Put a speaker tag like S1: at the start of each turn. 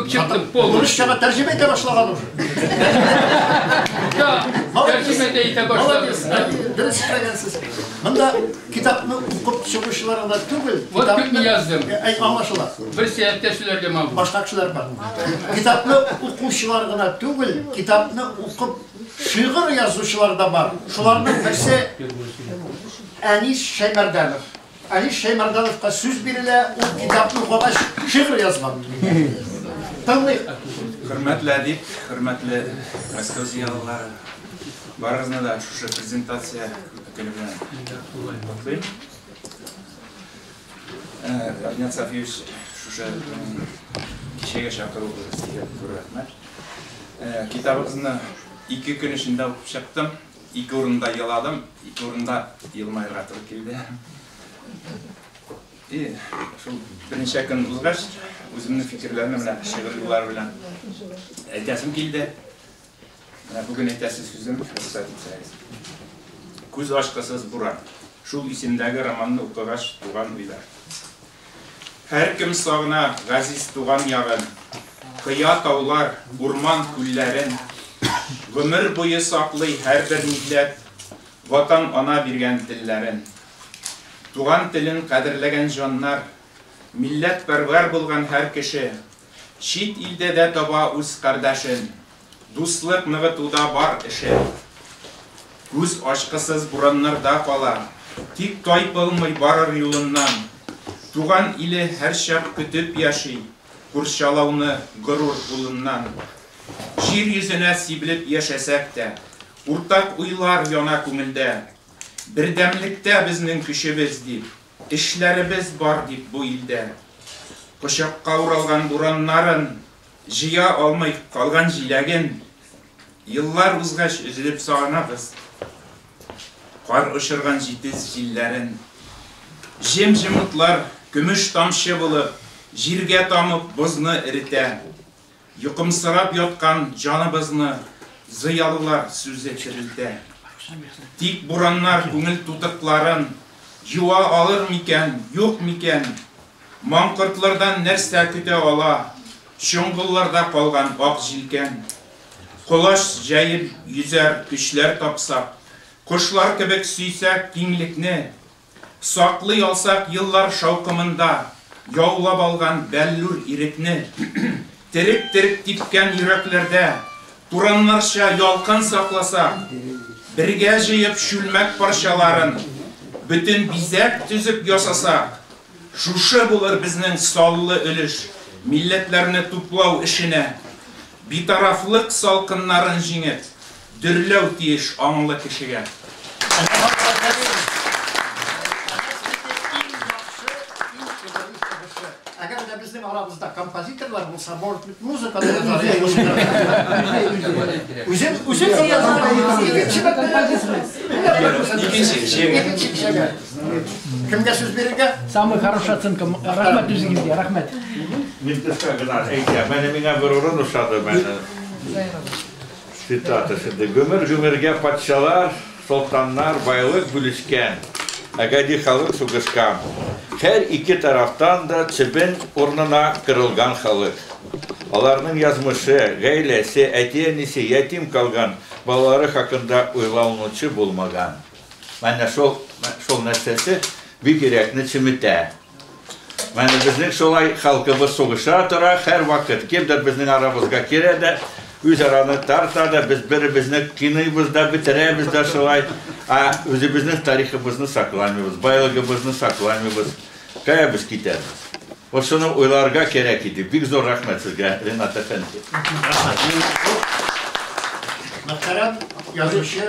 S1: Okuyup çıktım.
S2: Rusça'da tercüme ete başladı уже.
S1: Ya, tercüme ete başladı.
S2: Dürüst söylersiniz. Bunda kitapını okup çıkışlarında tügül.
S1: Вот gün yazdım.
S2: Anlaşılar.
S1: Bir saatte söyledim abi.
S2: Başka kişiler var. Kitapını okuşularına tügül, kitapını okup şiir yazışılar da var. Şularının birisi Anis Şeymerdanov. Anis Şeymerdanov'a söz biriyle o kitapını okuğa şiir yazgan. Tanıyık.
S3: Hürmetli Adip, hürmetli Moskva ziyalıları. Barınızda da şu prezentatsiya gününe bakayım. Adnat Safiyevич şu kişiye şakırı rahmet. Kitabınızı 2 gün içinde okup çıktım. 2 orunda yıladım, 2 orunda yılmay ratırıp geldi. Şu birinci gün uzgaç, özümün fikirlerini bilen, şiirler bilen aytasım geldi. Bugün aytası sözüm, Көз ашқысыз буран. Шул исемдәге романны укыгач туган уйлар. Һәр кем сагына газиз туган ягын, кыя таулар, урман күлләрен, гомер буе саклый һәрбер милләт, ватан ана биргән телләрен. Туган телен кадерләгән җаннар, милләт пәрвәр булган һәр кеше, чит илдә дә таба үз кардәшен, дуслык ныгытуда бар эше. Күз ашқысыз бураннарда кала, тик тайпылмый барыр юлыннан. Туган иле һәр чак көтеп яши, курчалауны горур улыннан. Җир йөзенә сибелеп яшәсәк тә, уртак уйлар яна күңелдә. Бердәмлектә безнең көчебез дип, эшләребез бар дип бу илдә. Кочакка уралган бураннарын, җыя алмый калган җиләген, еллар узгач өзелеп сагынабыз. Кар ошырган җитез җилләрен, җем-җемутлар көмеш тамчы булып, җиргә тамып бозны эретә. Йокымсырап яткан җаныбызны зыялылар сүзе чирелтә. Тик бураннар күңел тутыкларын юа алыр микән, юк микән? Маңкортлардан нәрсә көтә ала, чоңгылларда калган ак җилкән. Колаш җәеп йөзәр көчләр тапсак, Кушлар кебек сөйсәк киңлекне, саклый алсак еллар шаукымында, яулап алган бәллүр ирекне, терек-терек типкән йөрәкләрдә, тураннарча ялкын сакласак, бергә җыеп шүлмәк парчаларын, бөтен бизәк төзеп ясасак, шушы булыр безнең саллы өлеш, милләтләрне туплау эшенә, битарафлык салкыннарын җиңеп, Dürlöv tiyiş anlı kişiye.
S2: Eğer de bizim aramızda kompozitörler olsa, müzik adına Kimge söz verirge?
S4: Самая хорошая оценка. Рахмет üzgünüm рахмет.
S5: Мене вырурын ушады мене. Цитата şimdi. Гөмер-гөмерге патшалар, солтанlar байлыk bölüşken. Agadi halk suгышкан. Her iki taraftan da çibin ornuna kırılgan halk. Аларның yazmışı, gailesi, әти-әнisi yetim kalgan балалары хакында уйланучы булмаган. Менә шул нәрсәсе бик йөрәкне чимитә. Менә безнең шулай халкыбыз сугыша тора, һәр вакыт кемдер безнең арабызга кирә дә, үз араны тарта да, без бер-беребезне киныйбыз да, битерәбез дә шулай. Үзебезнең тарихыбызны сакламыйбыз, байлыгыбызны сакламыйбыз. Кая без китәбез? Вот шуны уйларга кирәк иде. Бик зур рәхмәт сезгә, Ренат әфәнди.
S2: Мөхтәрәм язучы